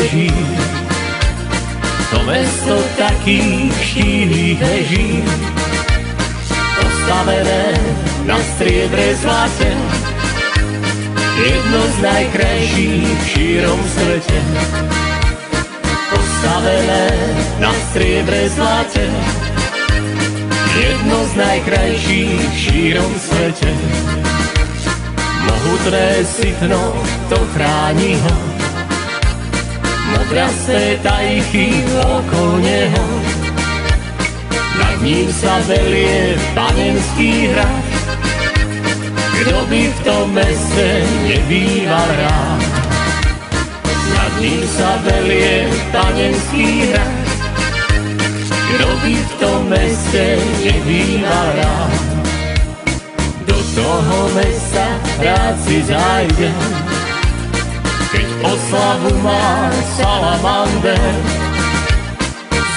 leží. To mesto takých štívých veží, postavené na striebre zlate, jedno z najkrajších v šírom svete. Postavené na striebre zlate, jedno z najkrajších v šírom svete. Mohutné sitno to chráni ho, modrasté tajchy okolo neho. Nad ním sa velie panenský hrad, kto by v tom meste nebýval rád. Nad ním sa velie panenský hrad, kto by v tom meste nebýval rád. Do toho mesta rád si zajde, keď oslavu má salamander.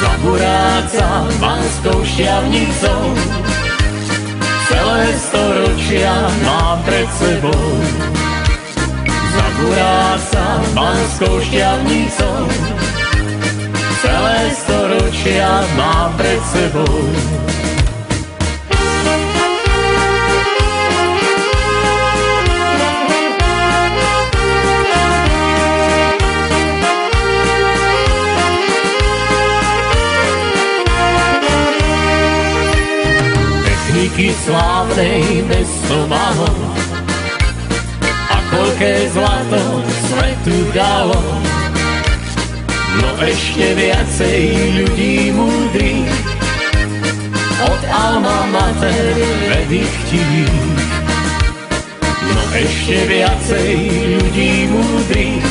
Zaburáca Banskou šťavnicou, celé storočia mám pred sebou. Zaburáca Banskou šťavnicou, celé storočia mám pred sebou. Techniky slávnej mesto malo a koľké zlato svetu dalo. No ešte viacej ľudí múdrych od alma mater vedy chtivých. No ešte viacej ľudí múdrych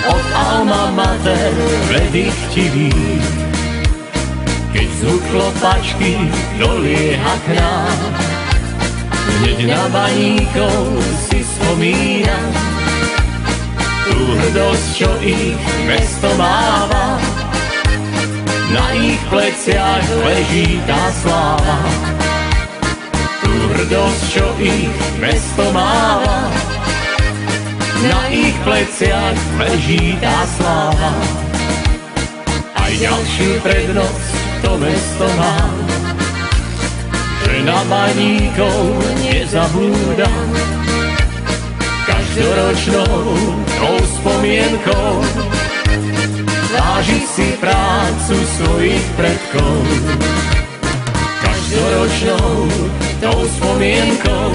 od alma mater vedy chtivých. Keď zvuk klopačky dolieha k nám, hneď na baníkov si spomínam tú hrdosť, čo ich mesto máva. Na ich pleciach leží tá sláva. Tú hrdosť, čo ich mesto máva. Na ich pleciach leží tá sláva. Aj ďalšiu prednosť to mesto má, že na baníkov nezabúda. Každoročnou tou spomienkou váži si prácu svojich predkov. Každoročnou tou spomienkou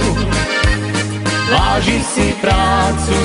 váži si prácu